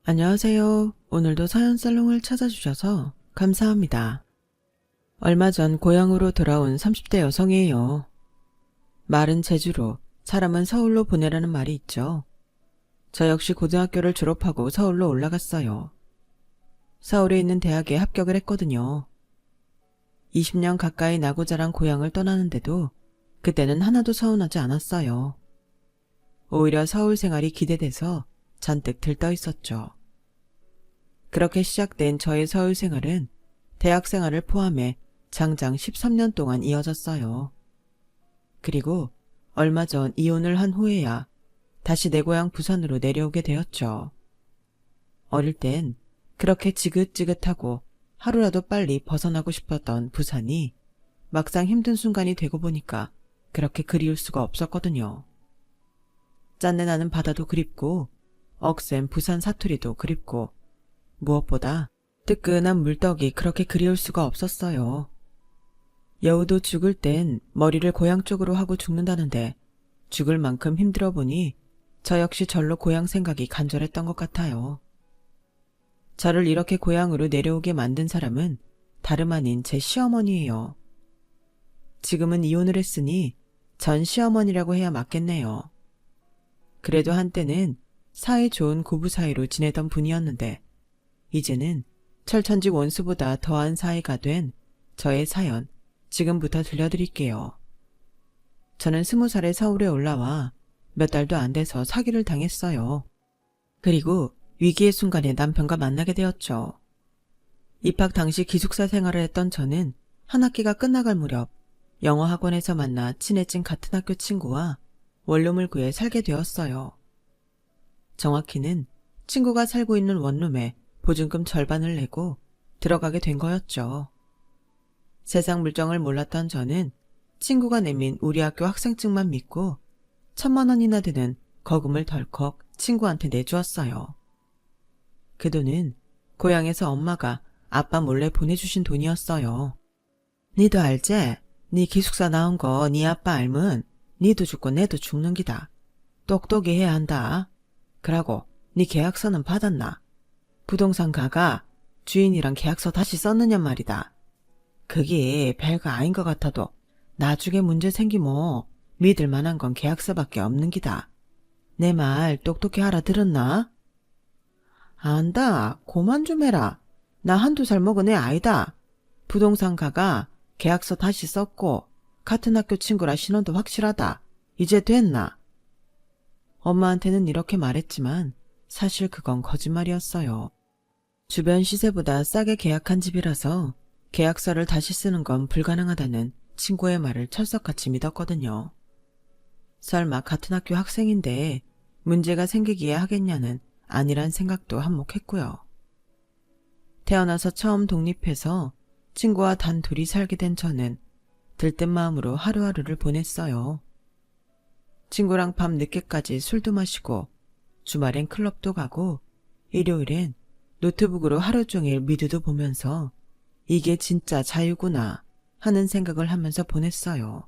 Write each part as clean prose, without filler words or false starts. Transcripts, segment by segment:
안녕하세요. 오늘도 사연살롱을 찾아주셔서 감사합니다. 얼마 전 고향으로 돌아온 30대 여성이에요. 말은 제주로, 사람은 서울로 보내라는 말이 있죠. 저 역시 고등학교를 졸업하고 서울로 올라갔어요. 서울에 있는 대학에 합격을 했거든요. 20년 가까이 나고 자란 고향을 떠나는데도 그때는 하나도 서운하지 않았어요. 오히려 서울 생활이 기대돼서 잔뜩 들떠 있었죠. 그렇게 시작된 저의 서울 생활은 대학 생활을 포함해 장장 13년 동안 이어졌어요. 그리고 얼마 전 이혼을 한 후에야 다시 내 고향 부산으로 내려오게 되었죠. 어릴 땐 그렇게 지긋지긋하고 하루라도 빨리 벗어나고 싶었던 부산이 막상 힘든 순간이 되고 보니까 그렇게 그리울 수가 없었거든요. 짠내 나는 바다도 그립고 억센 부산 사투리도 그립고 무엇보다 뜨끈한 물떡이 그렇게 그리울 수가 없었어요. 여우도 죽을 땐 머리를 고향 쪽으로 하고 죽는다는데 죽을 만큼 힘들어 보니 저 역시 절로 고향 생각이 간절했던 것 같아요. 저를 이렇게 고향으로 내려오게 만든 사람은 다름 아닌 제 시어머니예요. 지금은 이혼을 했으니 전 시어머니라고 해야 맞겠네요. 그래도 한때는 사이 좋은 고부 사이로 지내던 분이었는데 이제는 철천지 원수보다 더한 사이가 된 저의 사연 지금부터 들려드릴게요. 저는 20살에 서울에 올라와 몇 달도 안 돼서 사기를 당했어요. 그리고 위기의 순간에 남편과 만나게 되었죠. 입학 당시 기숙사 생활을 했던 저는 한 학기가 끝나갈 무렵 영어 학원에서 만나 친해진 같은 학교 친구와 원룸을 구해 살게 되었어요. 정확히는 친구가 살고 있는 원룸에 보증금 절반을 내고 들어가게 된 거였죠. 세상 물정을 몰랐던 저는 친구가 내민 우리 학교 학생증만 믿고 1,000만 원이나 드는 거금을 덜컥 친구한테 내주었어요. 그 돈은 고향에서 엄마가 아빠 몰래 보내주신 돈이었어요. 니도 알제? 니 기숙사 나온 거 니 아빠 알면 니도 죽고 내도 죽는 기다. 똑똑히 해야 한다. 그러고 니 계약서는 받았나? 부동산 가가 주인이랑 계약서 다시 썼느냐 말이다. 그게 별거 아닌 것 같아도 나중에 문제 생기면 믿을 만한 건 계약서밖에 없는 기다. 내 말 똑똑히 알아들었나? 안다. 고만 좀 해라. 나 한두 살 먹은 애 아니다. 부동산 가가 계약서 다시 썼고 같은 학교 친구라 신원도 확실하다. 이제 됐나? 엄마한테는 이렇게 말했지만 사실 그건 거짓말이었어요. 주변 시세보다 싸게 계약한 집이라서 계약서를 다시 쓰는 건 불가능하다는 친구의 말을 철석같이 믿었거든요. 설마 같은 학교 학생인데 문제가 생기기에 하겠냐는 아니란 생각도 한몫했고요. 태어나서 처음 독립해서 친구와 단 둘이 살게 된 저는 들뜬 마음으로 하루하루를 보냈어요. 친구랑 밤 늦게까지 술도 마시고 주말엔 클럽도 가고 일요일엔 노트북으로 하루 종일 미드도 보면서 이게 진짜 자유구나 하는 생각을 하면서 보냈어요.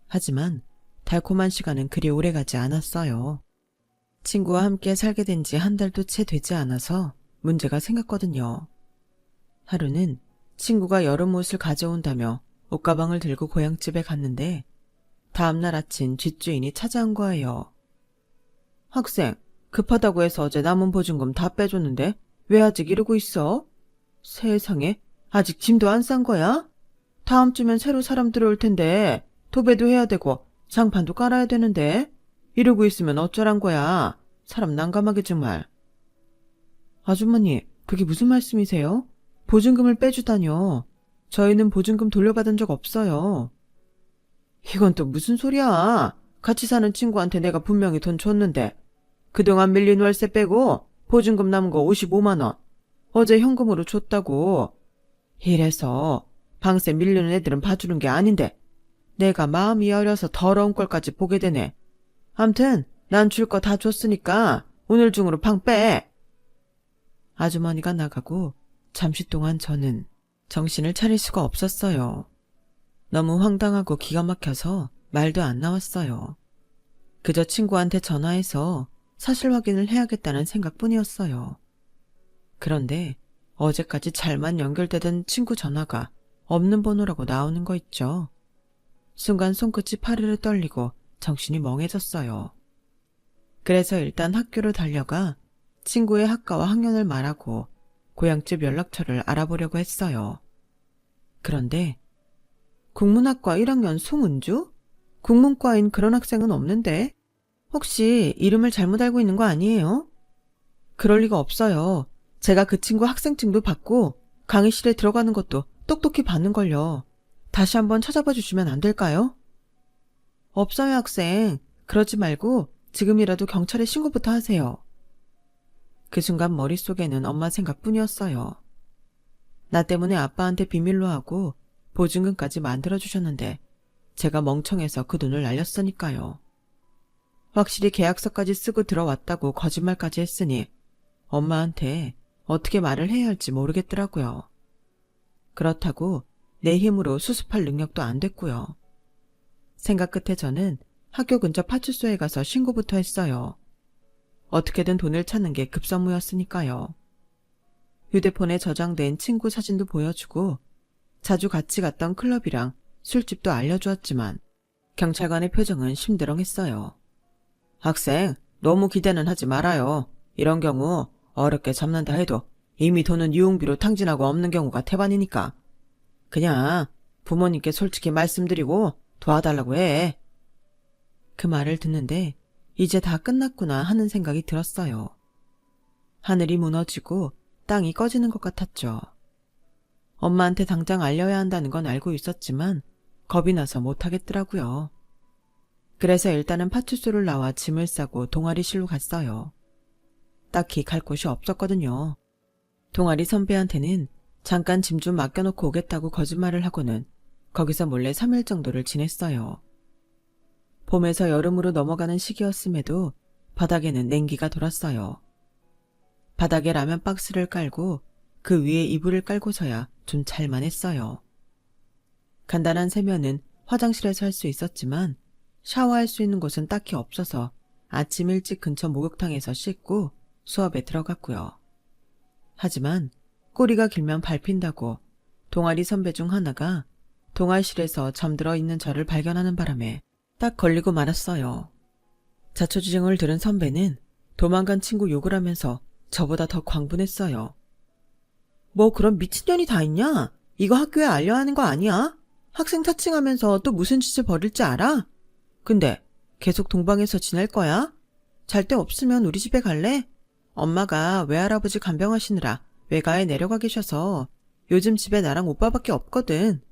하지만 달콤한 시간은 그리 오래가지 않았어요. 친구와 함께 살게 된 지 한 달도 채 되지 않아서 문제가 생겼거든요. 하루는 친구가 여름 옷을 가져온다며 옷가방을 들고 고향집에 갔는데 다음날 아침 집주인이 찾아온 거예요. 학생, 급하다고 해서 어제 남은 보증금 다 빼줬는데 왜 아직 이러고 있어? 세상에, 아직 짐도 안 싼 거야? 다음 주면 새로 사람 들어올 텐데 도배도 해야 되고 장판도 깔아야 되는데 이러고 있으면 어쩌란 거야. 사람 난감하게 정말. 아주머니, 그게 무슨 말씀이세요? 보증금을 빼주다뇨. 저희는 보증금 돌려받은 적 없어요. 이건 또 무슨 소리야. 같이 사는 친구한테 내가 분명히 돈 줬는데 그동안 밀린 월세 빼고 보증금 남은 거 55만 원. 어제 현금으로 줬다고. 이래서 방세 밀리는 애들은 봐주는 게 아닌데 내가 마음이 여려서 더러운 꼴까지 보게 되네. 암튼 난 줄 거 다 줬으니까 오늘 중으로 방 빼. 아주머니가 나가고 잠시 동안 저는 정신을 차릴 수가 없었어요. 너무 황당하고 기가 막혀서 말도 안 나왔어요. 그저 친구한테 전화해서 사실 확인을 해야겠다는 생각뿐이었어요. 그런데 어제까지 잘만 연결되던 친구 전화가 없는 번호라고 나오는 거 있죠. 순간 손끝이 파르르 떨리고 정신이 멍해졌어요. 그래서 일단 학교로 달려가 친구의 학과와 학년을 말하고 고향집 연락처를 알아보려고 했어요. 그런데 국문학과 1학년 송은주? 국문과인 그런 학생은 없는데? 혹시 이름을 잘못 알고 있는 거 아니에요? 그럴 리가 없어요. 제가 그 친구 학생증도 받고 강의실에 들어가는 것도 똑똑히 봤는걸요. 다시 한번 찾아봐 주시면 안 될까요? 없어요, 학생. 그러지 말고 지금이라도 경찰에 신고부터 하세요. 그 순간 머릿속에는 엄마 생각뿐이었어요. 나 때문에 아빠한테 비밀로 하고 보증금까지 만들어주셨는데 제가 멍청해서 그 돈을 날렸으니까요. 확실히 계약서까지 쓰고 들어왔다고 거짓말까지 했으니 엄마한테 어떻게 말을 해야 할지 모르겠더라고요. 그렇다고 내 힘으로 수습할 능력도 안 됐고요. 생각 끝에 저는 학교 근처 파출소에 가서 신고부터 했어요. 어떻게든 돈을 찾는 게 급선무였으니까요. 휴대폰에 저장된 친구 사진도 보여주고 자주 같이 갔던 클럽이랑 술집도 알려주었지만 경찰관의 표정은 심드렁했어요. 학생, 너무 기대는 하지 말아요. 이런 경우 어렵게 잡는다 해도 이미 돈은 유흥비로 탕진하고 없는 경우가 태반이니까. 그냥 부모님께 솔직히 말씀드리고 도와달라고 해. 그 말을 듣는데 이제 다 끝났구나 하는 생각이 들었어요. 하늘이 무너지고 땅이 꺼지는 것 같았죠. 엄마한테 당장 알려야 한다는 건 알고 있었지만 겁이 나서 못하겠더라고요. 그래서 일단은 파출소를 나와 짐을 싸고 동아리실로 갔어요. 딱히 갈 곳이 없었거든요. 동아리 선배한테는 잠깐 짐 좀 맡겨놓고 오겠다고 거짓말을 하고는 거기서 몰래 3일 정도를 지냈어요. 봄에서 여름으로 넘어가는 시기였음에도 바닥에는 냉기가 돌았어요. 바닥에 라면 박스를 깔고 그 위에 이불을 깔고서야 좀 잘만 했어요. 간단한 세면은 화장실에서 할 수 있었지만 샤워할 수 있는 곳은 딱히 없어서 아침 일찍 근처 목욕탕에서 씻고 수업에 들어갔고요. 하지만 꼬리가 길면 밟힌다고 동아리 선배 중 하나가 동아실에서 잠들어 있는 저를 발견하는 바람에 딱 걸리고 말았어요. 자초지종을 들은 선배는 도망간 친구 욕을 하면서 저보다 더 광분했어요. 뭐 그런 미친년이 다 있냐? 이거 학교에 알려야 하는 거 아니야? 학생 타칭하면서 또 무슨 짓을 벌일지 알아? 근데 계속 동방에서 지낼 거야? 잘 데 없으면 우리 집에 갈래? 엄마가 외할아버지 간병하시느라 외가에 내려가 계셔서 요즘 집에 나랑 오빠밖에 없거든.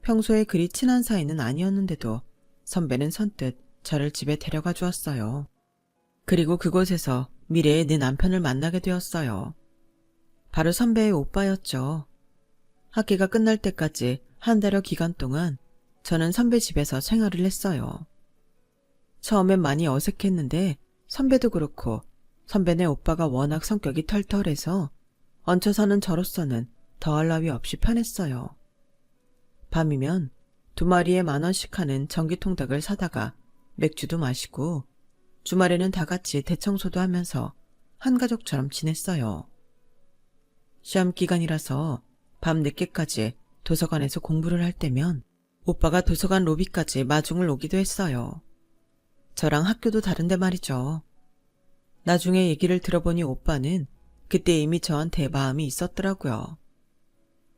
평소에 그리 친한 사이는 아니었는데도 선배는 선뜻 저를 집에 데려가 주었어요. 그리고 그곳에서 미래의 내 남편을 만나게 되었어요. 바로 선배의 오빠였죠. 학기가 끝날 때까지 한 달여 기간 동안 저는 선배 집에서 생활을 했어요. 처음엔 많이 어색했는데 선배도 그렇고 선배네 오빠가 워낙 성격이 털털해서 얹혀 사는 저로서는 더할 나위 없이 편했어요. 밤이면 2마리에 10,000원씩 하는 전기통닭을 사다가 맥주도 마시고 주말에는 다 같이 대청소도 하면서 한 가족처럼 지냈어요. 시험 기간이라서 밤 늦게까지 도서관에서 공부를 할 때면 오빠가 도서관 로비까지 마중을 오기도 했어요. 저랑 학교도 다른데 말이죠. 나중에 얘기를 들어보니 오빠는 그때 이미 저한테 마음이 있었더라고요.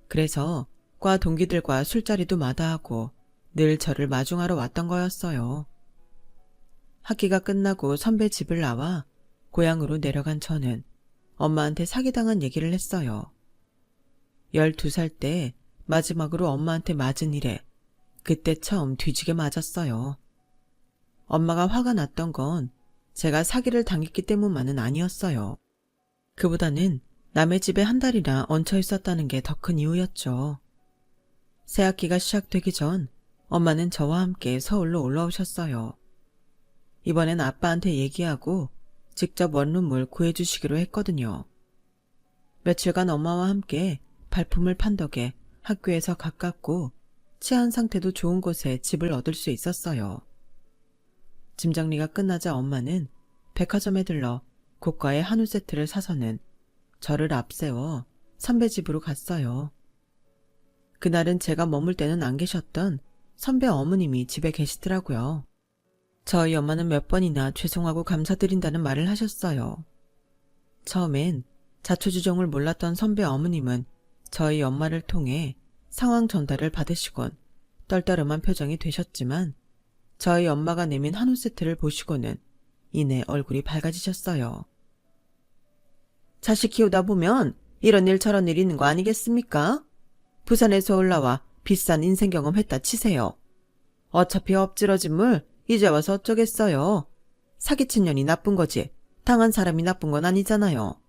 그래서 과 동기들과 술자리도 마다하고 늘 저를 마중하러 왔던 거였어요. 학기가 끝나고 선배 집을 나와 고향으로 내려간 저는 엄마한테 사기당한 얘기를 했어요. 12살 때 마지막으로 엄마한테 맞은 일에 그때 처음 뒤지게 맞았어요. 엄마가 화가 났던 건 제가 사기를 당했기 때문만은 아니었어요. 그보다는 남의 집에 한 달이나 얹혀 있었다는 게 더 큰 이유였죠. 새학기가 시작되기 전 엄마는 저와 함께 서울로 올라오셨어요. 이번엔 아빠한테 얘기하고 직접 원룸을 구해주시기로 했거든요. 며칠간 엄마와 함께 발품을 판 덕에 학교에서 가깝고 치안 상태도 좋은 곳에 집을 얻을 수 있었어요. 짐 정리가 끝나자 엄마는 백화점에 들러 고가의 한우 세트를 사서는 저를 앞세워 선배 집으로 갔어요. 그날은 제가 머물 때는 안 계셨던 선배 어머님이 집에 계시더라고요. 저희 엄마는 몇 번이나 죄송하고 감사드린다는 말을 하셨어요. 처음엔 자초지종을 몰랐던 선배 어머님은 저희 엄마를 통해 상황 전달을 받으시곤 떨떠름한 표정이 되셨지만 저희 엄마가 내민 한우 세트를 보시고는 이내 얼굴이 밝아지셨어요. 자식 키우다 보면 이런 일 저런 일 있는 거 아니겠습니까? 부산에서 올라와 비싼 인생 경험 했다 치세요. 어차피 엎질러진 물 이제 와서 어쩌겠어요. 사기친 년이 나쁜 거지 당한 사람이 나쁜 건 아니잖아요.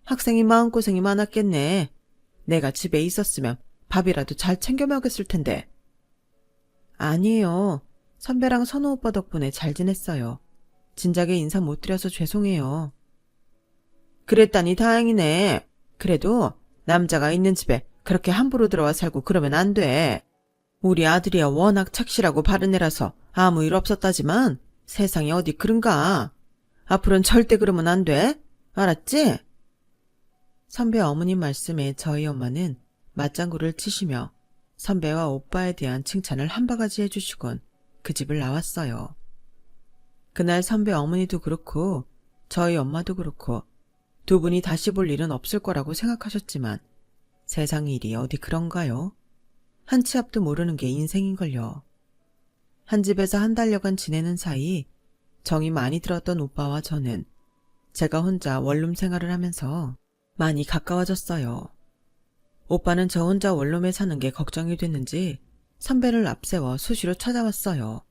학생이 마음고생이 많았겠네. 내가 집에 있었으면 밥이라도 잘 챙겨 먹였을 텐데. 아니에요. 선배랑 선우 오빠 덕분에 잘 지냈어요. 진작에 인사 못 드려서 죄송해요. 그랬다니 다행이네. 그래도 남자가 있는 집에 그렇게 함부로 들어와 살고 그러면 안 돼. 우리 아들이야 워낙 착실하고 바른 애라서 아무 일 없었다지만 세상에 어디 그런가. 앞으로는 절대 그러면 안 돼. 알았지? 선배 어머님 말씀에 저희 엄마는 맞장구를 치시며 선배와 오빠에 대한 칭찬을 한 바가지 해주시곤 그 집을 나왔어요. 그날 선배 어머니도 그렇고 저희 엄마도 그렇고 두 분이 다시 볼 일은 없을 거라고 생각하셨지만 세상 일이 어디 그런가요? 한 치 앞도 모르는 게 인생인걸요. 한 집에서 한 달여간 지내는 사이 정이 많이 들었던 오빠와 저는 제가 혼자 원룸 생활을 하면서 많이 가까워졌어요. 오빠는 저 혼자 원룸에 사는 게 걱정이 됐는지 선배를 앞세워 수시로 찾아왔어요.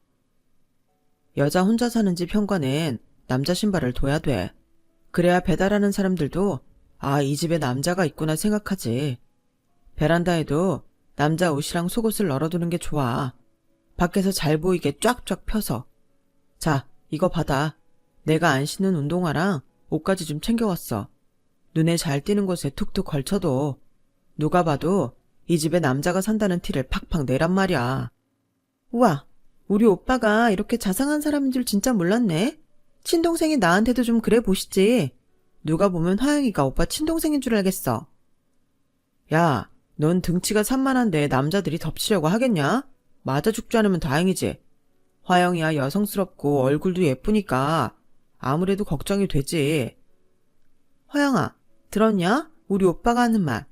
여자 혼자 사는 집 현관엔 남자 신발을 둬야 돼. 그래야 배달하는 사람들도 아, 이 집에 남자가 있구나 생각하지. 베란다에도 남자 옷이랑 속옷을 널어두는 게 좋아. 밖에서 잘 보이게 쫙쫙 펴서. 자, 이거 받아. 내가 안 신는 운동화랑 옷까지 좀 챙겨왔어. 눈에 잘 띄는 곳에 툭툭 걸쳐도 누가 봐도 이 집에 남자가 산다는 티를 팍팍 내란 말이야. 우와, 우리 오빠가 이렇게 자상한 사람인 줄 진짜 몰랐네. 친동생이 나한테도 좀 그래 보시지. 누가 보면 화영이가 오빠 친동생인 줄 알겠어. 야, 넌 등치가 산만한데 남자들이 덮치려고 하겠냐? 맞아 죽지 않으면 다행이지. 화영이야 여성스럽고 얼굴도 예쁘니까 아무래도 걱정이 되지. 화영아, 들었냐? 우리 오빠가 하는 말.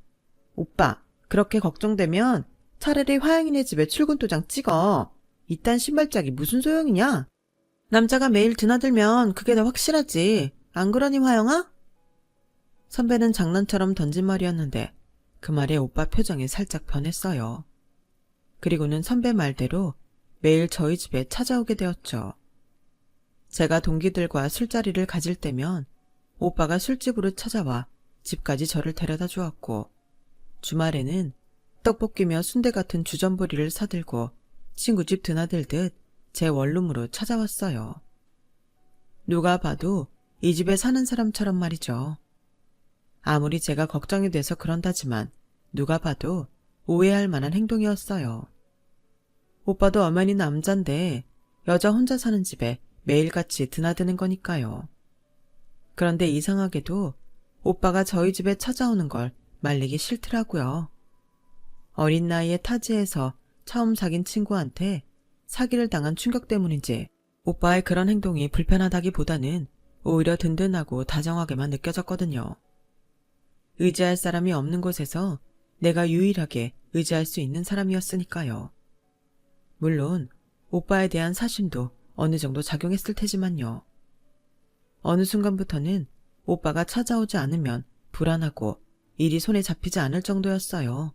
오빠, 그렇게 걱정되면 차라리 화영이네 집에 출근 도장 찍어. 이딴 신발짝이 무슨 소용이냐? 남자가 매일 드나들면 그게 더 확실하지. 안 그러니 화영아? 선배는 장난처럼 던진 말이었는데 그 말에 오빠 표정이 살짝 변했어요. 그리고는 선배 말대로 매일 저희 집에 찾아오게 되었죠. 제가 동기들과 술자리를 가질 때면 오빠가 술집으로 찾아와 집까지 저를 데려다 주었고 주말에는 떡볶이며 순대 같은 주전부리를 사들고 친구 집 드나들듯 제 원룸으로 찾아왔어요. 누가 봐도 이 집에 사는 사람처럼 말이죠. 아무리 제가 걱정이 돼서 그런다지만 누가 봐도 오해할 만한 행동이었어요. 오빠도 엄연히 남잔데 여자 혼자 사는 집에 매일같이 드나드는 거니까요. 그런데 이상하게도 오빠가 저희 집에 찾아오는 걸 말리기 싫더라고요. 어린 나이에 타지에서 처음 사귄 친구한테 사기를 당한 충격 때문인지 오빠의 그런 행동이 불편하다기보다는 오히려 든든하고 다정하게만 느껴졌거든요. 의지할 사람이 없는 곳에서 내가 유일하게 의지할 수 있는 사람이었으니까요. 물론 오빠에 대한 사심도 어느 정도 작용했을 테지만요. 어느 순간부터는 오빠가 찾아오지 않으면 불안하고 일이 손에 잡히지 않을 정도였어요.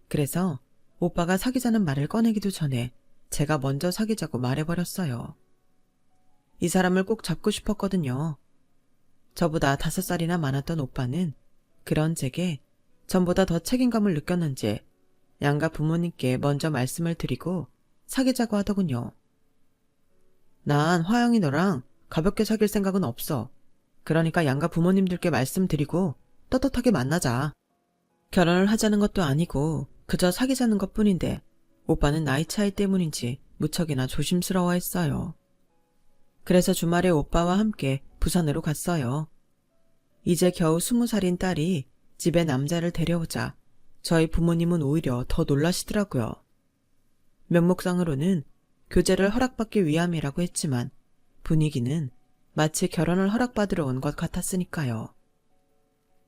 그래서 오빠가 사귀자는 말을 꺼내기도 전에 제가 먼저 사귀자고 말해버렸어요. 이 사람을 꼭 잡고 싶었거든요. 저보다 5살이나 많았던 오빠는 그런 제게 전보다 더 책임감을 느꼈는지 양가 부모님께 먼저 말씀을 드리고 사귀자고 하더군요. 난 화영이 너랑 가볍게 사귈 생각은 없어. 그러니까 양가 부모님들께 말씀드리고 떳떳하게 만나자. 결혼을 하자는 것도 아니고 그저 사귀자는 것뿐인데 오빠는 나이 차이 때문인지 무척이나 조심스러워했어요. 그래서 주말에 오빠와 함께 부산으로 갔어요. 이제 겨우 20살인 딸이 집에 남자를 데려오자 저희 부모님은 오히려 더 놀라시더라고요. 명목상으로는 교제를 허락받기 위함이라고 했지만 분위기는 마치 결혼을 허락받으러 온 것 같았으니까요.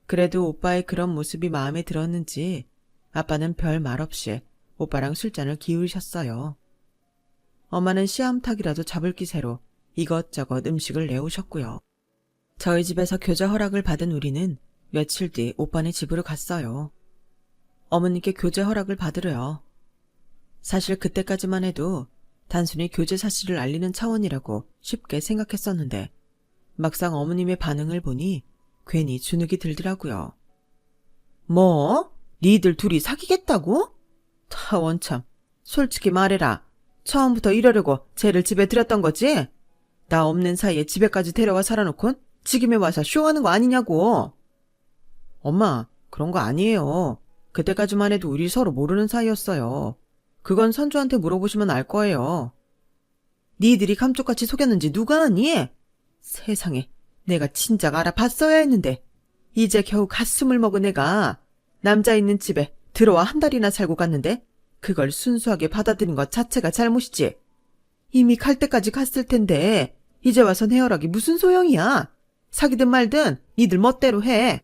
그래도 오빠의 그런 모습이 마음에 들었는지 아빠는 별 말 없이 오빠랑 술잔을 기울이셨어요. 엄마는 씨암탉이라도 잡을 기세로 이것저것 음식을 내오셨고요. 저희 집에서 교제 허락을 받은 우리는 며칠 뒤 오빠네 집으로 갔어요. 어머니께 교제 허락을 받으려요. 사실 그때까지만 해도 단순히 교제 사실을 알리는 차원이라고 쉽게 생각했었는데 막상 어머님의 반응을 보니 괜히 주눅이 들더라고요. 뭐? 니들 둘이 사귀겠다고? 원참, 솔직히 말해라. 처음부터 이러려고 쟤를 집에 들였던 거지? 나 없는 사이에 집에까지 데려와 살아놓곤 지금에 와서 쇼하는 거 아니냐고. 엄마, 그런 거 아니에요. 그때까지만 해도 우리 서로 모르는 사이였어요. 그건 선주한테 물어보시면 알 거예요. 니들이 감쪽같이 속였는지 누가 아니? 세상에, 내가 진작 알아봤어야 했는데 이제 겨우 갓숨을 먹은 애가 남자 있는 집에 들어와 한 달이나 살고 갔는데 그걸 순수하게 받아들인 것 자체가 잘못이지. 이미 갈 때까지 갔을 텐데 이제 와서 헤어락이 무슨 소용이야. 사귀든 말든 니들 멋대로 해.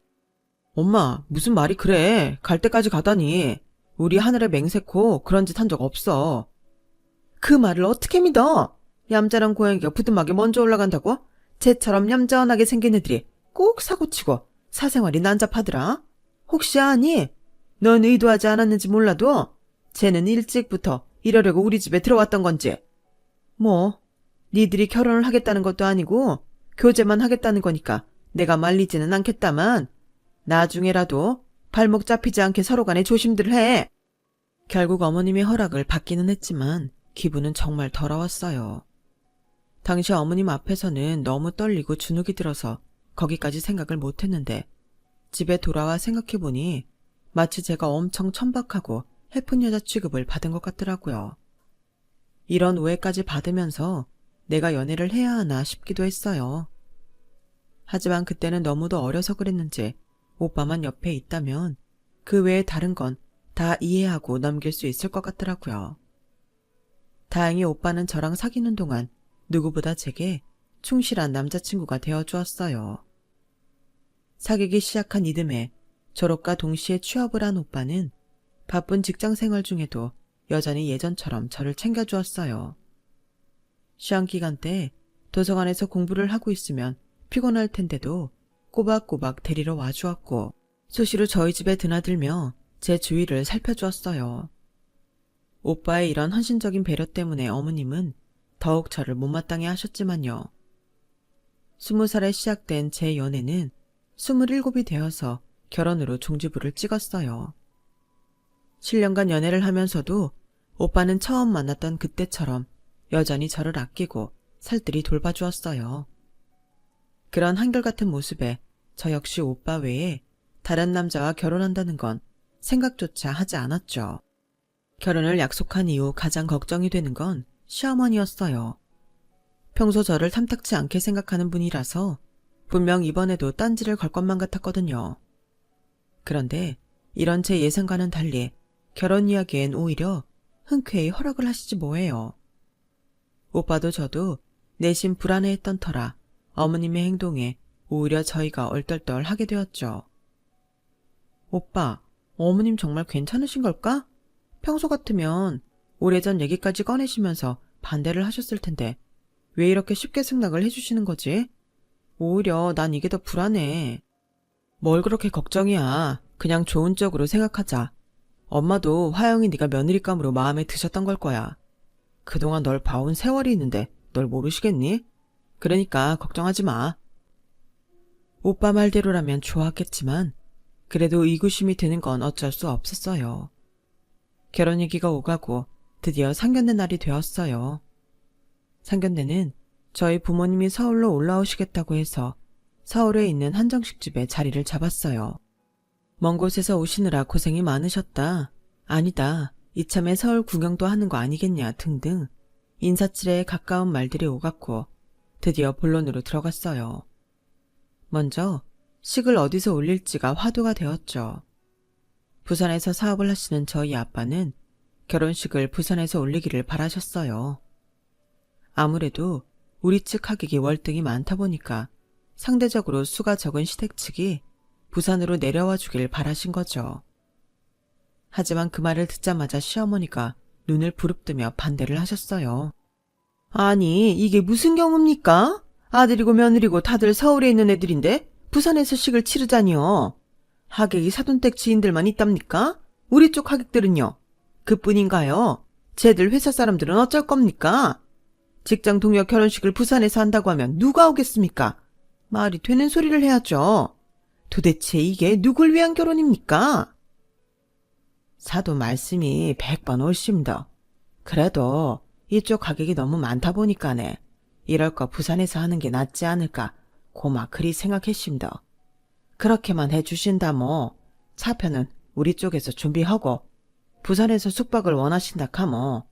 엄마, 무슨 말이 그래. 갈 때까지 가다니. 우리 하늘에 맹세코 그런 짓 한 적 없어. 그 말을 어떻게 믿어? 얌전한 고양이가 부뚜막에 먼저 올라간다고? 쟤처럼 얌전하게 생긴 애들이 꼭 사고치고 사생활이 난잡하더라. 혹시 아니? 넌 의도하지 않았는지 몰라도 쟤는 일찍부터 이러려고 우리 집에 들어왔던 건지. 뭐 니들이 결혼을 하겠다는 것도 아니고 교제만 하겠다는 거니까 내가 말리지는 않겠다만 나중에라도 발목 잡히지 않게 서로 간에 조심들 해. 결국 어머님의 허락을 받기는 했지만 기분은 정말 더러웠어요. 당시 어머님 앞에서는 너무 떨리고 주눅이 들어서 거기까지 생각을 못했는데 집에 돌아와 생각해보니 마치 제가 엄청 천박하고 해픈 여자 취급을 받은 것 같더라고요. 이런 오해까지 받으면서 내가 연애를 해야 하나 싶기도 했어요. 하지만 그때는 너무도 어려서 그랬는지 오빠만 옆에 있다면 그 외에 다른 건 다 이해하고 넘길 수 있을 것 같더라고요. 다행히 오빠는 저랑 사귀는 동안 누구보다 제게 충실한 남자친구가 되어주었어요. 사귀기 시작한 이듬해 졸업과 동시에 취업을 한 오빠는 바쁜 직장 생활 중에도 여전히 예전처럼 저를 챙겨주었어요. 시험기간 때 도서관에서 공부를 하고 있으면 피곤할 텐데도 꼬박꼬박 데리러 와주었고 수시로 저희 집에 드나들며 제 주위를 살펴주었어요. 오빠의 이런 헌신적인 배려 때문에 어머님은 더욱 저를 못마땅해 하셨지만요. 20살에 시작된 제 연애는 27이 되어서 결혼으로 종지부를 찍었어요. 7년간 연애를 하면서도 오빠는 처음 만났던 그때처럼 여전히 저를 아끼고 살뜰히 돌봐주었어요. 그런 한결같은 모습에 저 역시 오빠 외에 다른 남자와 결혼한다는 건 생각조차 하지 않았죠. 결혼을 약속한 이후 가장 걱정이 되는 건 시어머니였어요. 평소 저를 탐탁치 않게 생각하는 분이라서 분명 이번에도 딴지를 걸 것만 같았거든요. 그런데 이런 제 예상과는 달리 결혼 이야기엔 오히려 흔쾌히 허락을 하시지 뭐예요. 오빠도 저도 내심 불안해했던 터라 어머님의 행동에 오히려 저희가 얼떨떨하게 되었죠. 오빠, 어머님 정말 괜찮으신 걸까? 평소 같으면 오래전 얘기까지 꺼내시면서 반대를 하셨을 텐데 왜 이렇게 쉽게 승낙을 해주시는 거지? 오히려 난 이게 더 불안해. 뭘 그렇게 걱정이야. 그냥 좋은 쪽으로 생각하자. 엄마도 화영이 네가 며느리감으로 마음에 드셨던 걸 거야. 그동안 널 봐온 세월이 있는데 널 모르시겠니? 그러니까 걱정하지 마. 오빠 말대로라면 좋았겠지만 그래도 의구심이 드는 건 어쩔 수 없었어요. 결혼 얘기가 오가고 드디어 상견례 날이 되었어요. 상견례는 저희 부모님이 서울로 올라오시겠다고 해서 서울에 있는 한정식집에 자리를 잡았어요. 먼 곳에서 오시느라 고생이 많으셨다. 아니다. 이참에 서울 구경도 하는 거 아니겠냐 등등 인사치레에 가까운 말들이 오갔고 드디어 본론으로 들어갔어요. 먼저 식을 어디서 올릴지가 화두가 되었죠. 부산에서 사업을 하시는 저희 아빠는 결혼식을 부산에서 올리기를 바라셨어요. 아무래도 우리 측 하객이 월등히 많다 보니까 상대적으로 수가 적은 시댁 측이 부산으로 내려와 주길 바라신 거죠. 하지만 그 말을 듣자마자 시어머니가 눈을 부릅뜨며 반대를 하셨어요. 아니, 이게 무슨 경우입니까? 아들이고 며느리고 다들 서울에 있는 애들인데 부산에서 식을 치르자니요. 하객이 사돈댁 지인들만 있답니까? 우리 쪽 하객들은요? 그뿐인가요? 쟤들 회사 사람들은 어쩔 겁니까? 직장 동료 결혼식을 부산에서 한다고 하면 누가 오겠습니까? 말이 되는 소리를 해야죠. 도대체 이게 누굴 위한 결혼입니까? 사도 말씀이 100번 옳습니다. 그래도 이쪽 하객이 너무 많다 보니까네. 이럴 거 부산에서 하는 게 낫지 않을까 고마 그리 생각했습니다. 그렇게만 해주신다 뭐 차편은 우리 쪽에서 준비하고 부산에서 숙박을 원하신다 카모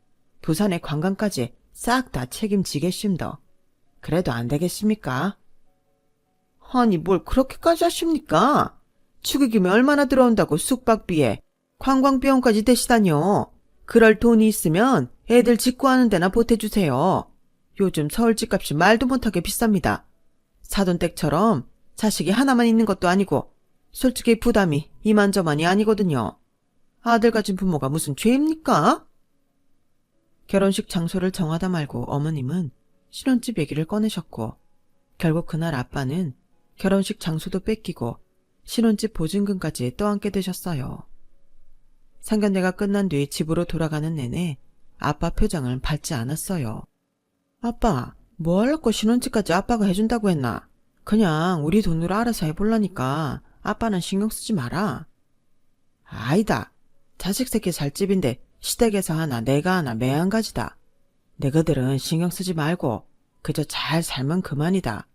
부산의 관광까지 싹 다 책임지겠습니다. 그래도 안 되겠습니까? 아니 뭘 그렇게까지 하십니까? 축의금이 얼마나 들어온다고 숙박비에 관광비용까지 대시다뇨. 그럴 돈이 있으면 애들 직구하는 데나 보태주세요. 요즘 서울 집값이 말도 못하게 비쌉니다. 사돈댁처럼 자식이 하나만 있는 것도 아니고 솔직히 부담이 이만저만이 아니거든요. 아들 가진 부모가 무슨 죄입니까? 결혼식 장소를 정하다 말고 어머님은 신혼집 얘기를 꺼내셨고 결국 그날 아빠는 결혼식 장소도 뺏기고 신혼집 보증금까지 떠안게 되셨어요. 상견례가 끝난 뒤 집으로 돌아가는 내내 아빠 표정을 밝지 않았어요. 아빠, 뭐 하려고 신혼집까지 아빠가 해준다고 했나? 그냥 우리 돈으로 알아서 해볼라니까 아빠는 신경 쓰지 마라. 아니다. 자식 새끼 살 집인데 시댁에서 하나 내가 하나 매한가지다. 너희들은 신경 쓰지 말고 그저 잘 살면 그만이다.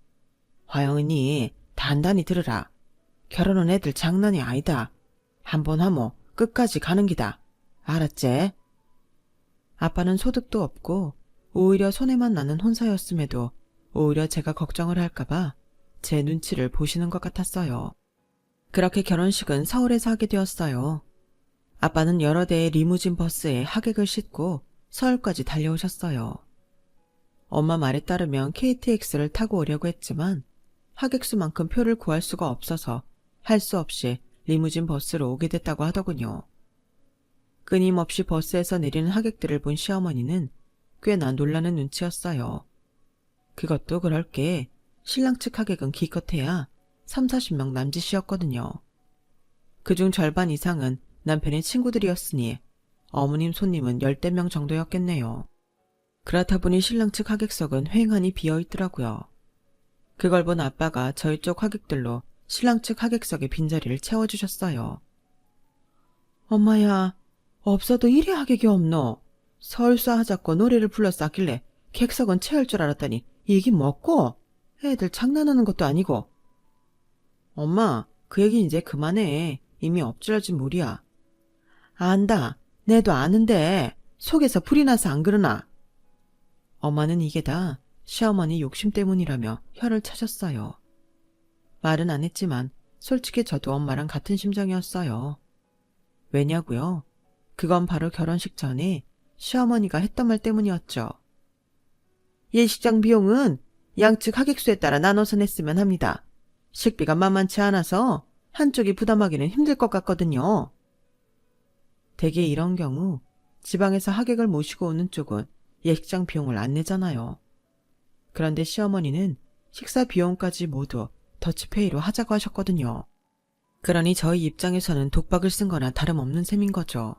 화영은이 단단히 들으라. 결혼은 애들 장난이 아니다. 한번 하모 끝까지 가는 기다. 알았제? 아빠는 소득도 없고 오히려 손해만 나는 혼사였음에도 오히려 제가 걱정을 할까봐 제 눈치를 보시는 것 같았어요. 그렇게 결혼식은 서울에서 하게 되었어요. 아빠는 여러 대의 리무진 버스에 하객을 싣고 서울까지 달려오셨어요. 엄마 말에 따르면 KTX를 타고 오려고 했지만 하객수만큼 표를 구할 수가 없어서 할 수 없이 리무진 버스로 오게 됐다고 하더군요. 끊임없이 버스에서 내리는 하객들을 본 시어머니는 꽤나 놀라는 눈치였어요. 그것도 그럴 게 신랑 측 하객은 기껏해야 30-40명 남짓이었거든요. 그중 절반 이상은 남편의 친구들이었으니 어머님 손님은 10대 명 정도였겠네요. 그렇다 보니 신랑 측 하객석은 휑하니 비어있더라고요. 그걸 본 아빠가 저희 쪽 하객들로 신랑 측 하객석의 빈자리를 채워주셨어요. 엄마야, 없어도 이래 하객이 없노. 설사 하자고 노래를 불러서 하길래 객석은 채울 줄 알았더니 이게 뭐고? 애들 장난하는 것도 아니고. 엄마, 그 얘기 이제 그만해. 이미 엎질러진 물이야. 안다. 내도 아는데 속에서 불이 나서 안 그러나? 엄마는 이게 다 시어머니 욕심 때문이라며 혀를 차셨어요. 말은 안 했지만 솔직히 저도 엄마랑 같은 심정이었어요. 왜냐고요? 그건 바로 결혼식 전에 시어머니가 했던 말 때문이었죠. 예식장 비용은 양측 하객수에 따라 나눠서 냈으면 합니다. 식비가 만만치 않아서 한쪽이 부담하기는 힘들 것 같거든요. 대개 이런 경우 지방에서 하객을 모시고 오는 쪽은 예식장 비용을 안 내잖아요. 그런데 시어머니는 식사 비용까지 모두 더치페이로 하자고 하셨거든요. 그러니 저희 입장에서는 독박을 쓴 거나 다름없는 셈인 거죠.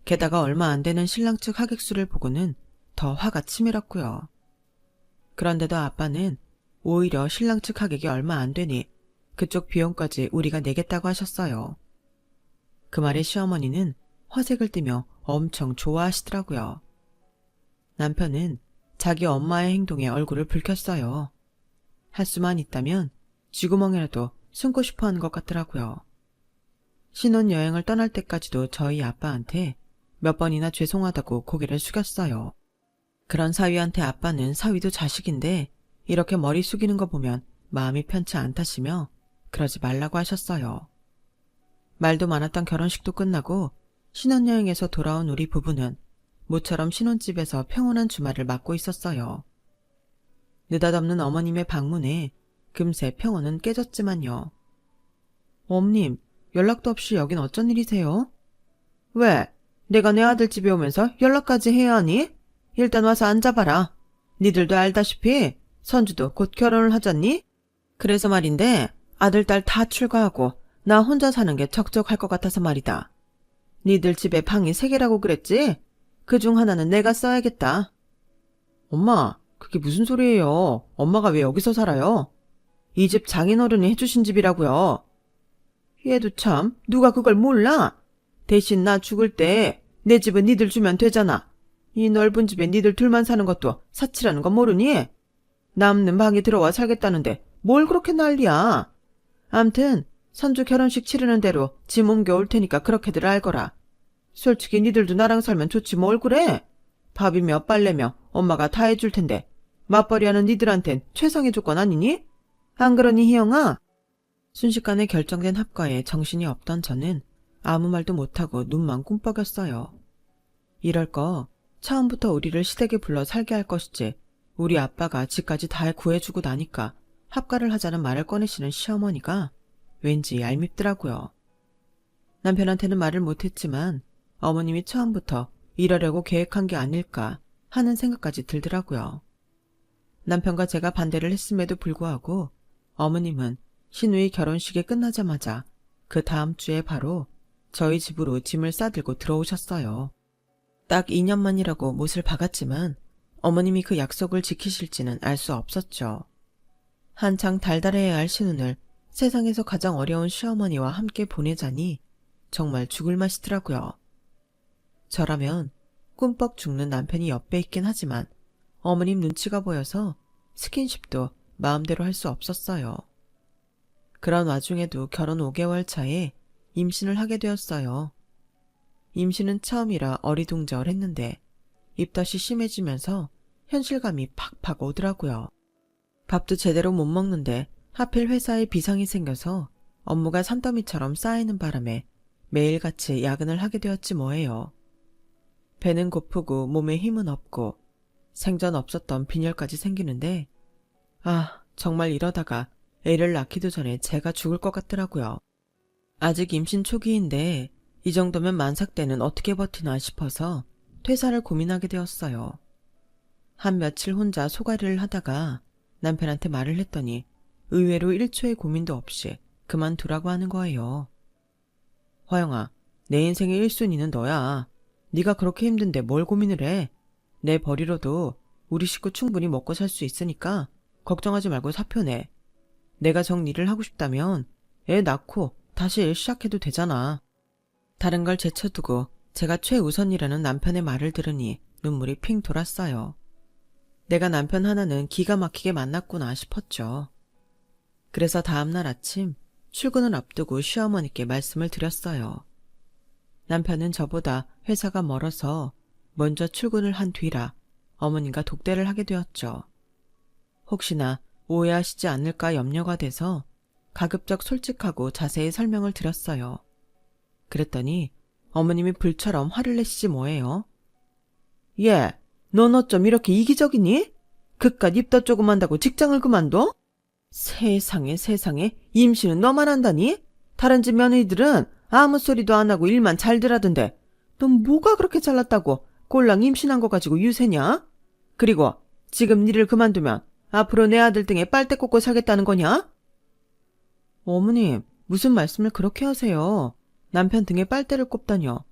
게다가 얼마 안 되는 신랑 측 하객 수를 보고는 더 화가 치밀었고요. 그런데도 아빠는 오히려 신랑 측 하객이 얼마 안 되니 그쪽 비용까지 우리가 내겠다고 하셨어요. 그 말에 시어머니는 화색을 띠며 엄청 좋아하시더라고요. 남편은 자기 엄마의 행동에 얼굴을 붉혔어요. 할 수만 있다면 쥐구멍이라도 숨고 싶어 하는 것 같더라고요. 신혼여행을 떠날 때까지도 저희 아빠한테 몇 번이나 죄송하다고 고개를 숙였어요. 그런 사위한테 아빠는 사위도 자식인데 이렇게 머리 숙이는 거 보면 마음이 편치 않다시며 그러지 말라고 하셨어요. 말도 많았던 결혼식도 끝나고 신혼여행에서 돌아온 우리 부부는 모처럼 신혼집에서 평온한 주말을 맞고 있었어요. 느닷없는 어머님의 방문에 금세 평온은 깨졌지만요. 어머님, 연락도 없이 여긴 어쩐 일이세요? 왜? 내가 내 아들 집에 오면서 연락까지 해야 하니? 일단 와서 앉아봐라. 니들도 알다시피 선주도 곧 결혼을 하잖니? 그래서 말인데 아들, 딸 다 출가하고 나 혼자 사는 게 적적할 것 같아서 말이다. 니들 집에 방이 3개라고 그랬지? 그중 하나는 내가 써야겠다. 엄마, 그게 무슨 소리예요? 엄마가 왜 여기서 살아요? 이 집 장인어른이 해주신 집이라고요. 얘도 참, 누가 그걸 몰라? 대신 나 죽을 때 내 집은 니들 주면 되잖아. 이 넓은 집에 니들 둘만 사는 것도 사치라는 건 모르니? 남는 방에 들어와 살겠다는데 뭘 그렇게 난리야. 암튼 선주 결혼식 치르는 대로 짐 옮겨올 테니까 그렇게들 알거라. 솔직히 니들도 나랑 살면 좋지 뭘 그래? 밥이며 빨래며 엄마가 다 해줄 텐데 맞벌이하는 니들한텐 최상의 조건 아니니? 안 그러니 희영아? 순식간에 결정된 합가에 정신이 없던 저는 아무 말도 못하고 눈만 꿈뻑였어요. 이럴 거 처음부터 우리를 시댁에 불러 살게 할 것이지 우리 아빠가 집까지 다 구해주고 나니까 합가를 하자는 말을 꺼내시는 시어머니가 왠지 얄밉더라고요. 남편한테는 말을 못했지만 어머님이 처음부터 이러려고 계획한 게 아닐까 하는 생각까지 들더라고요. 남편과 제가 반대를 했음에도 불구하고 어머님은 신우이 결혼식이 끝나자마자 그 다음 주에 바로 저희 집으로 짐을 싸들고 들어오셨어요. 딱 2년만이라고 못을 박았지만 어머님이 그 약속을 지키실지는 알 수 없었죠. 한창 달달해야 할 신혼을 세상에서 가장 어려운 시어머니와 함께 보내자니 정말 죽을 맛이더라고요. 저라면 꿈뻑 죽는 남편이 옆에 있긴 하지만 어머님 눈치가 보여서 스킨십도 마음대로 할 수 없었어요. 그런 와중에도 결혼 5개월 차에 임신을 하게 되었어요. 임신은 처음이라 어리둥절했는데 입덧이 심해지면서 현실감이 팍팍 오더라고요. 밥도 제대로 못 먹는데 하필 회사에 비상이 생겨서 업무가 산더미처럼 쌓이는 바람에 매일같이 야근을 하게 되었지 뭐예요. 배는 고프고 몸에 힘은 없고 생전 없었던 빈혈까지 생기는데 정말 이러다가 애를 낳기도 전에 제가 죽을 것 같더라고요. 아직 임신 초기인데 이 정도면 만삭 때는 어떻게 버티나 싶어서 퇴사를 고민하게 되었어요. 한 며칠 혼자 소가리를 하다가 남편한테 말을 했더니 의외로 1초의 고민도 없이 그만두라고 하는 거예요. 화영아, 내 인생의 1순위는 너야. 네가 그렇게 힘든데 뭘 고민을 해. 내 벌이로도 우리 식구 충분히 먹고 살 수 있으니까 걱정하지 말고 사표 내. 내가 정리를 하고 싶다면 애 낳고 다시 일 시작해도 되잖아. 다른 걸 제쳐두고 제가 최우선이라는 남편의 말을 들으니 눈물이 핑 돌았어요. 내가 남편 하나는 기가 막히게 만났구나 싶었죠. 그래서 다음날 아침 출근을 앞두고 시어머니께 말씀을 드렸어요. 남편은 저보다 회사가 멀어서 먼저 출근을 한 뒤라 어머님과 독대를 하게 되었죠. 혹시나 오해하시지 않을까 염려가 돼서 가급적 솔직하고 자세히 설명을 드렸어요. 그랬더니 어머님이 불처럼 화를 내시지 뭐예요. 얘, 넌 어쩜 이렇게 이기적이니? 그깟 입덧 조금 한다고 직장을 그만둬? 세상에 임신은 너만 한다니? 다른 집 며느리들은 아무 소리도 안 하고 일만 잘들 하던데 넌 뭐가 그렇게 잘났다고 꼴랑 임신한 거 가지고 유세냐? 그리고 지금 일을 그만두면 앞으로 내 아들 등에 빨대 꽂고 살겠다는 거냐? 어머님, 무슨 말씀을 그렇게 하세요? 남편 등에 빨대를 꼽다뇨.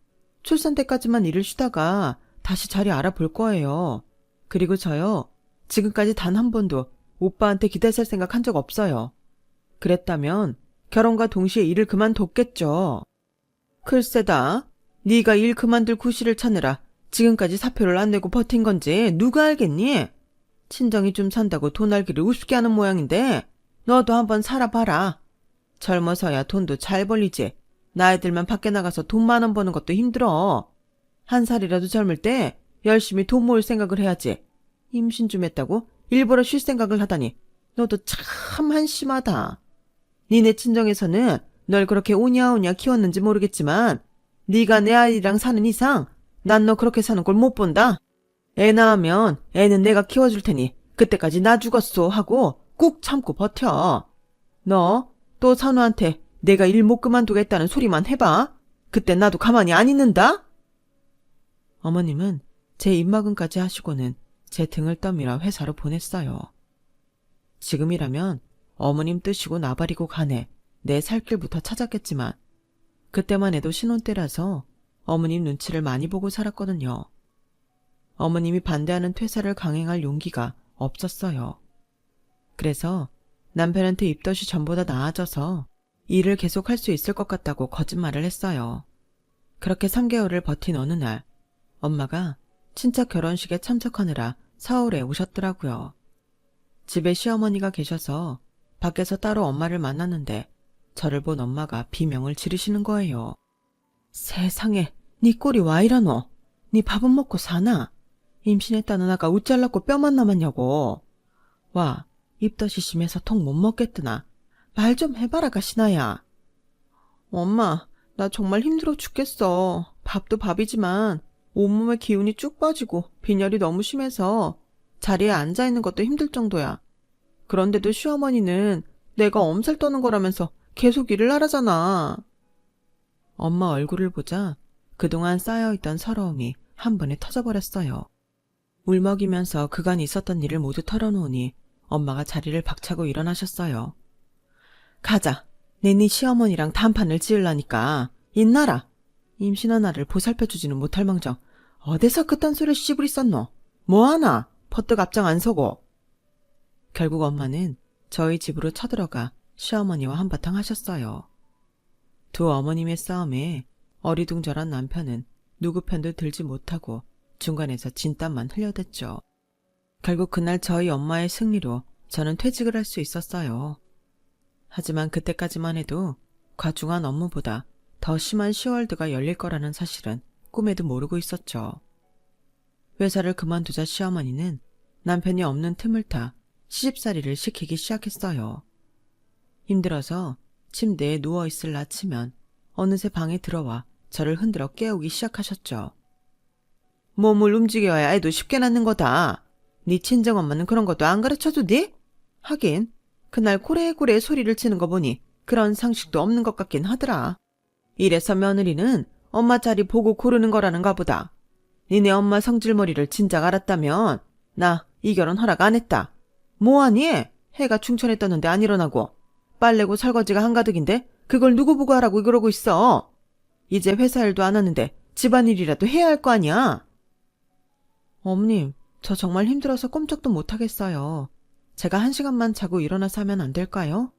출산 때까지만 일을 쉬다가 다시 자리 알아볼 거예요. 그리고 저요, 지금까지 단 한 번도 오빠한테 기대살 생각 한 적 없어요. 그랬다면 결혼과 동시에 일을 그만뒀겠죠. 글쎄다, 네가 일 그만둘 구실을 찾느라 지금까지 사표를 안 내고 버틴 건지 누가 알겠니? 친정이 좀 산다고 돈 알기를 우습게 하는 모양인데 너도 한번 살아봐라. 젊어서야 돈도 잘 벌리지. 나이 들면 밖에 나가서 돈 10,000원 버는 것도 힘들어. 한 살이라도 젊을 때 열심히 돈 모을 생각을 해야지. 임신 좀 했다고 일부러 쉴 생각을 하다니 너도 참 한심하다. 니네 친정에서는 널 그렇게 오냐오냐 키웠는지 모르겠지만 네가 내 아이랑 사는 이상 난 너 그렇게 사는 꼴 못 본다. 애 낳으면 애는 내가 키워줄 테니 그때까지 나 죽었소 하고 꾹 참고 버텨. 너 또 산우한테 내가 일 못 그만두겠다는 소리만 해봐. 그때 나도 가만히 안 있는다. 어머님은 제 입막음까지 하시고는 제 등을 떠밀어 회사로 보냈어요. 지금이라면 어머님 뜨시고 나발이고 가네 내 살 길부터 찾았겠지만 그때만 해도 신혼 때라서 어머님 눈치를 많이 보고 살았거든요. 어머님이 반대하는 퇴사를 강행할 용기가 없었어요. 그래서 남편한테 입덧이 전보다 나아져서 일을 계속할 수 있을 것 같다고 거짓말을 했어요. 그렇게 3개월을 버틴 어느 날 엄마가 친척 결혼식에 참석하느라 서울에 오셨더라고요. 집에 시어머니가 계셔서 밖에서 따로 엄마를 만났는데 저를 본 엄마가 비명을 지르시는 거예요. 세상에, 네 꼴이 와 이러노? 네 밥은 먹고 사나? 임신했다는 아가 우짤랐고 뼈만 남았냐고. 와, 입덧이 심해서 통 못 먹겠드나. 말 좀 해봐라 가시나야. 엄마, 나 정말 힘들어 죽겠어. 밥도 밥이지만 온몸에 기운이 쭉 빠지고 빈혈이 너무 심해서 자리에 앉아있는 것도 힘들 정도야. 그런데도 시어머니는 내가 엄살 떠는 거라면서 계속 일을 하라잖아. 엄마 얼굴을 보자 그동안 쌓여있던 서러움이 한 번에 터져버렸어요. 울먹이면서 그간 있었던 일을 모두 털어놓으니 엄마가 자리를 박차고 일어나셨어요. 가자. 내 네 시어머니랑 단판을 지으려니까 인나라. 임신한 나를 보살펴주지는 못할 망정 어디서 그딴 소리를 씨부리 썼노? 뭐하나? 퍼뜩 앞장 안 서고. 결국 엄마는 저희 집으로 쳐들어가 시어머니와 한바탕 하셨어요. 두 어머님의 싸움에 어리둥절한 남편은 누구 편도 들지 못하고 중간에서 진땀만 흘려댔죠. 결국 그날 저희 엄마의 승리로 저는 퇴직을 할 수 있었어요. 하지만 그때까지만 해도 과중한 업무보다 더 심한 시월드가 열릴 거라는 사실은 꿈에도 모르고 있었죠. 회사를 그만두자 시어머니는 남편이 없는 틈을 타 시집살이를 시키기 시작했어요. 힘들어서 침대에 누워있을 나치면 어느새 방에 들어와 저를 흔들어 깨우기 시작하셨죠. 몸을 움직여야 애도 쉽게 낳는 거다. 네 친정엄마는 그런 것도 안 가르쳐주디? 하긴 그날 고래고래 소리를 치는 거 보니 그런 상식도 없는 것 같긴 하더라. 이래서 며느리는 엄마 자리 보고 고르는 거라는가 보다. 니네 엄마 성질머리를 진작 알았다면 나 이 결혼 허락 안 했다. 뭐하니? 해가 충천에 떴는데 안 일어나고. 빨래고 설거지가 한가득인데 그걸 누구 보고 하라고 그러고 있어. 이제 회사 일도 안 하는데 집안일이라도 해야 할 거 아니야. 어머님, 저 정말 힘들어서 꼼짝도 못하겠어요. 제가 1시간만 자고 일어나서 하면 안 될까요?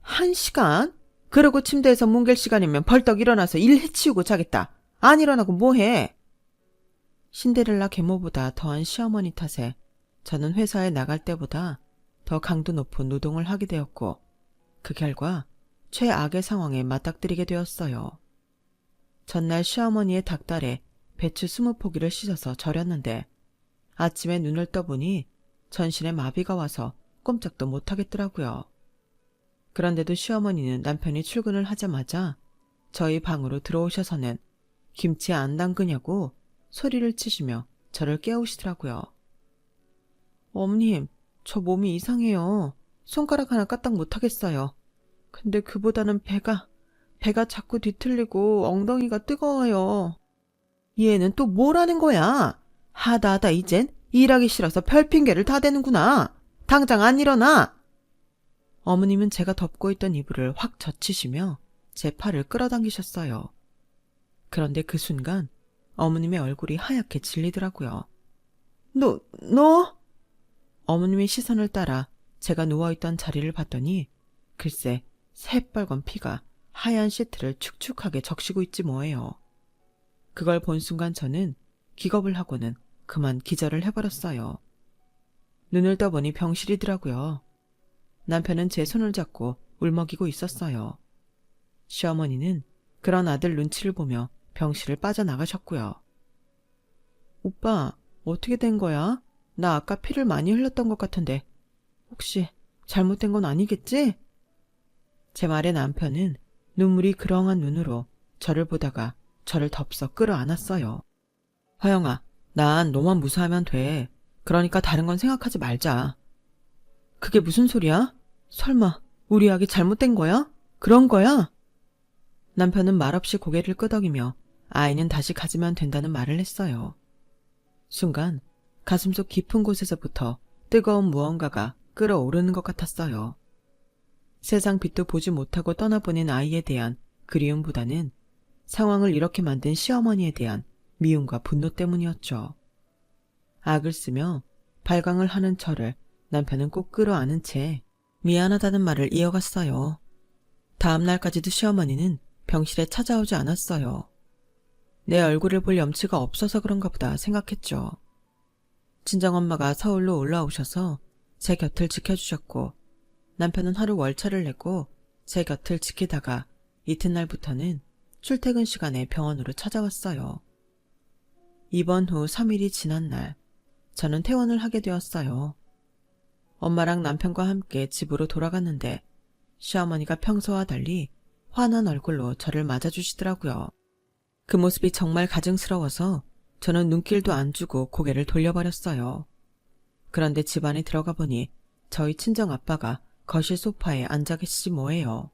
1시간? 그러고 침대에서 뭉갤 시간이면 벌떡 일어나서 일 해치우고 자겠다. 안 일어나고 뭐해? 신데렐라 계모보다 더한 시어머니 탓에 저는 회사에 나갈 때보다 더 강도 높은 노동을 하게 되었고 그 결과 최악의 상황에 맞닥뜨리게 되었어요. 전날 시어머니의 닭달에 배추 20포기를 씻어서 절였는데 아침에 눈을 떠보니 전신에 마비가 와서 꼼짝도 못하겠더라고요. 그런데도 시어머니는 남편이 출근을 하자마자 저희 방으로 들어오셔서는 김치 안 담그냐고 소리를 치시며 저를 깨우시더라고요. 어머님, 저 몸이 이상해요. 손가락 하나 까딱 못하겠어요. 근데 그보다는 배가 자꾸 뒤틀리고 엉덩이가 뜨거워요. 얘는 또 뭐라는 거야? 하다 이젠 일하기 싫어서 별핑계를 다 대는구나. 당장 안 일어나. 어머님은 제가 덮고 있던 이불을 확 젖히시며 제 팔을 끌어당기셨어요. 그런데 그 순간 어머님의 얼굴이 하얗게 질리더라고요. 너? 어머님의 시선을 따라 제가 누워있던 자리를 봤더니 글쎄 새빨간 피가 하얀 시트를 축축하게 적시고 있지 뭐예요. 그걸 본 순간 저는 기겁을 하고는 그만 기절을 해버렸어요. 눈을 떠보니 병실이더라고요. 남편은 제 손을 잡고 울먹이고 있었어요. 시어머니는 그런 아들 눈치를 보며 병실을 빠져나가셨고요. 오빠, 어떻게 된 거야? 나 아까 피를 많이 흘렸던 것 같은데 혹시 잘못된 건 아니겠지? 제 말에 남편은 눈물이 그렁한 눈으로 저를 보다가 저를 덥석 끌어안았어요. 화영아, 난 너만 무사하면 돼. 그러니까 다른 건 생각하지 말자. 그게 무슨 소리야? 설마 우리 아기 잘못된 거야? 그런 거야? 남편은 말없이 고개를 끄덕이며 아이는 다시 가지면 된다는 말을 했어요. 순간 가슴속 깊은 곳에서부터 뜨거운 무언가가 끓어오르는 것 같았어요. 세상 빛도 보지 못하고 떠나보낸 아이에 대한 그리움보다는 상황을 이렇게 만든 시어머니에 대한 미움과 분노 때문이었죠. 악을 쓰며 발광을 하는 저를 남편은 꼭 끌어안은 채 미안하다는 말을 이어갔어요. 다음 날까지도 시어머니는 병실에 찾아오지 않았어요. 내 얼굴을 볼 염치가 없어서 그런가 보다 생각했죠. 친정엄마가 서울로 올라오셔서 제 곁을 지켜주셨고 남편은 하루 월차를 내고 제 곁을 지키다가 이튿날부터는 출퇴근 시간에 병원으로 찾아왔어요. 입원 후 3일이 지난 날 저는 퇴원을 하게 되었어요. 엄마랑 남편과 함께 집으로 돌아갔는데 시어머니가 평소와 달리 환한 얼굴로 저를 맞아주시더라고요. 그 모습이 정말 가증스러워서 저는 눈길도 안 주고 고개를 돌려버렸어요. 그런데 집 안에 들어가 보니 저희 친정아빠가 거실 소파에 앉아 계시지 뭐예요.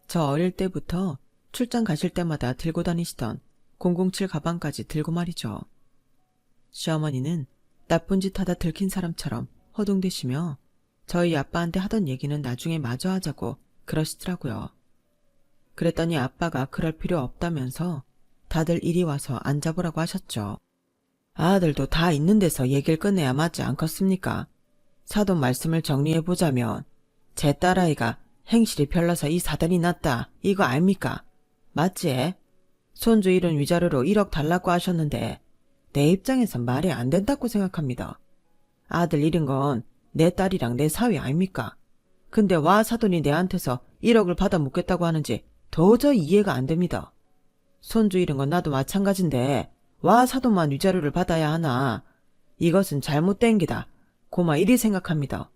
저 어릴 때부터 출장 가실 때마다 들고 다니시던 007 가방까지 들고 말이죠. 시어머니는 나쁜 짓 하다 들킨 사람처럼 허둥대시며 저희 아빠한테 하던 얘기는 나중에 마저 하자고 그러시더라고요. 그랬더니 아빠가 그럴 필요 없다면서 다들 이리 와서 앉아보라고 하셨죠. 아들도 다 있는 데서 얘기를 끝내야 맞지 않겠습니까? 사돈 말씀을 정리해보자면 제 딸아이가 행실이 별나서 이 사단이 났다 이거 아닙니까? 맞지? 손주 잃은 위자료로 1억 달라고 하셨는데 내 입장에선 말이 안 된다고 생각합니다. 아들 잃은 건 내 딸이랑 내 사위 아닙니까? 근데 와 사돈이 내한테서 1억을 받아 묻겠다고 하는지 도저히 이해가 안 됩니다. 손주 잃은 건 나도 마찬가지인데 와 사돈만 위자료를 받아야 하나? 이것은 잘못된 기다. 고마 이리 생각합니다.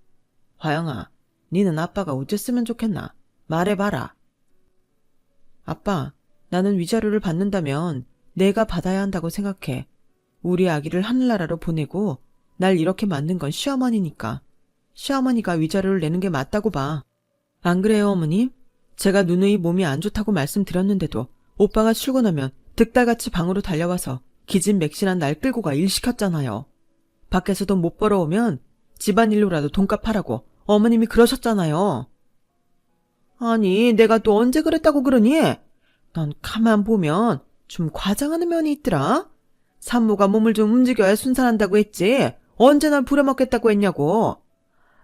화영아, 니는 아빠가 어쨌으면 좋겠나? 말해봐라. 아빠, 나는 위자료를 받는다면 내가 받아야 한다고 생각해. 우리 아기를 하늘나라로 보내고 날 이렇게 만든 건 시어머니니까. 시어머니가 위자료를 내는 게 맞다고 봐. 안 그래요, 어머님? 제가 누누이 몸이 안 좋다고 말씀드렸는데도 오빠가 출근하면 득달같이 방으로 달려와서 기진맥진한 날 끌고 가 일 시켰잖아요. 밖에서 돈 못 벌어오면 집안일로라도 돈값 하라고 어머님이 그러셨잖아요. 아니, 내가 또 언제 그랬다고 그러니? 넌 가만 보면 좀 과장하는 면이 있더라. 산모가 몸을 좀 움직여야 순산한다고 했지. 언제 날 부려먹겠다고 했냐고.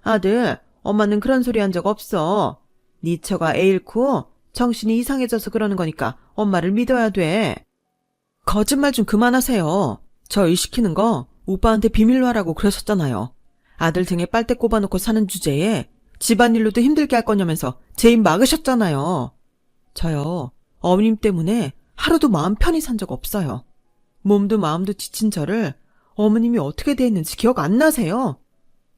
아들, 엄마는 그런 소리 한 적 없어. 네 처가 애 잃고 정신이 이상해져서 그러는 거니까 엄마를 믿어야 돼. 거짓말 좀 그만하세요. 저 일 시키는 거 오빠한테 비밀로 하라고 그러셨잖아요. 아들 등에 빨대 꼽아놓고 사는 주제에 집안일로도 힘들게 할 거냐면서 제 입 막으셨잖아요. 저요, 어머님 때문에 하루도 마음 편히 산 적 없어요. 몸도 마음도 지친 저를 어머님이 어떻게 대했는지 기억 안 나세요?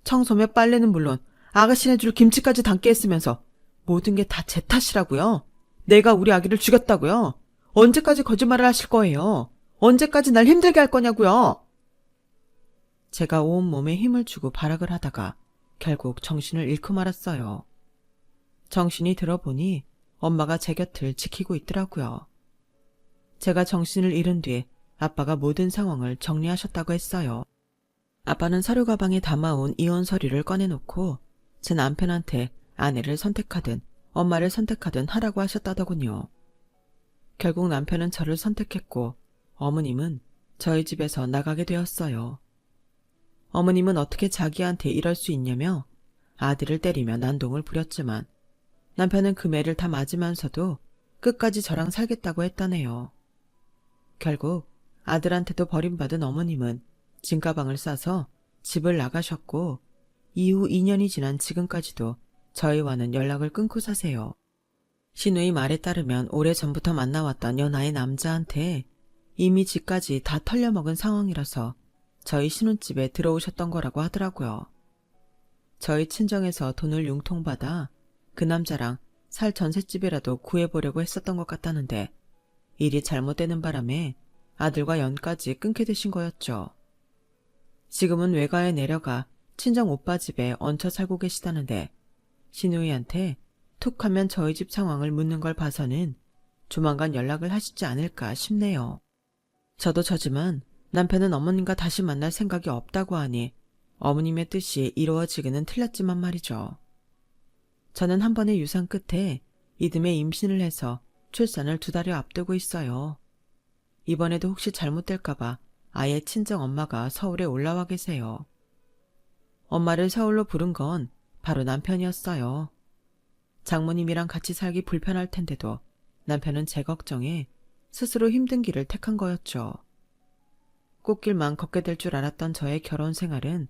청소며 빨래는 물론 아가씨네 줄 김치까지 담게 했으면서 모든 게 다 제 탓이라고요? 내가 우리 아기를 죽였다고요? 언제까지 거짓말을 하실 거예요? 언제까지 날 힘들게 할 거냐고요? 제가 온몸에 힘을 주고 발악을 하다가 결국 정신을 잃고 말았어요. 정신이 들어보니 엄마가 제 곁을 지키고 있더라고요. 제가 정신을 잃은 뒤 아빠가 모든 상황을 정리하셨다고 했어요. 아빠는 서류 가방에 담아온 이혼 서류를 꺼내놓고 제 남편한테 아내를 선택하든 엄마를 선택하든 하라고 하셨다더군요. 결국 남편은 저를 선택했고 어머님은 저희 집에서 나가게 되었어요. 어머님은 어떻게 자기한테 이럴 수 있냐며 아들을 때리며 난동을 부렸지만 남편은 그 매를 다 맞으면서도 끝까지 저랑 살겠다고 했다네요. 결국 아들한테도 버림받은 어머님은 짐가방을 싸서 집을 나가셨고 이후 2년이 지난 지금까지도 저희와는 연락을 끊고 사세요. 시누이 말에 따르면 오래전부터 만나왔던 연하의 남자한테 이미 집까지 다 털려먹은 상황이라서 저희 신혼집에 들어오셨던 거라고 하더라고요. 저희 친정에서 돈을 융통받아 그 남자랑 살 전셋집이라도 구해보려고 했었던 것 같다는데 일이 잘못되는 바람에 아들과 연까지 끊게 되신 거였죠. 지금은 외가에 내려가 친정 오빠 집에 얹혀 살고 계시다는데 시누이한테 툭 하면 저희 집 상황을 묻는 걸 봐서는 조만간 연락을 하시지 않을까 싶네요. 저도 저지만 남편은 어머님과 다시 만날 생각이 없다고 하니 어머님의 뜻이 이루어지기는 틀렸지만 말이죠. 저는 한 번의 유산 끝에 이듬해 임신을 해서 출산을 2달여 앞두고 있어요. 이번에도 혹시 잘못될까봐 아예 친정 엄마가 서울에 올라와 계세요. 엄마를 서울로 부른 건 바로 남편이었어요. 장모님이랑 같이 살기 불편할 텐데도 남편은 제 걱정에 스스로 힘든 길을 택한 거였죠. 꽃길만 걷게 될 줄 알았던 저의 결혼 생활은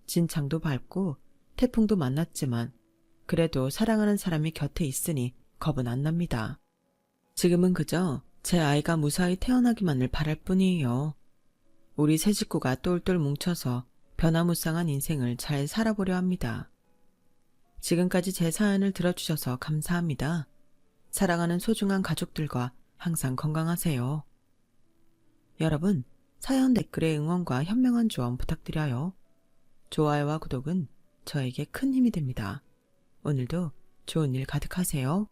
진창도 밟고 태풍도 만났지만 그래도 사랑하는 사람이 곁에 있으니 겁은 안 납니다. 지금은 그저 제 아이가 무사히 태어나기만을 바랄 뿐이에요. 우리 세 식구가 똘똘 뭉쳐서 변화무쌍한 인생을 잘 살아보려 합니다. 지금까지 제 사연을 들어주셔서 감사합니다. 사랑하는 소중한 가족들과 항상 건강하세요. 여러분, 사연 댓글에 응원과 현명한 조언 부탁드려요. 좋아요와 구독은 저에게 큰 힘이 됩니다. 오늘도 좋은 일 가득하세요.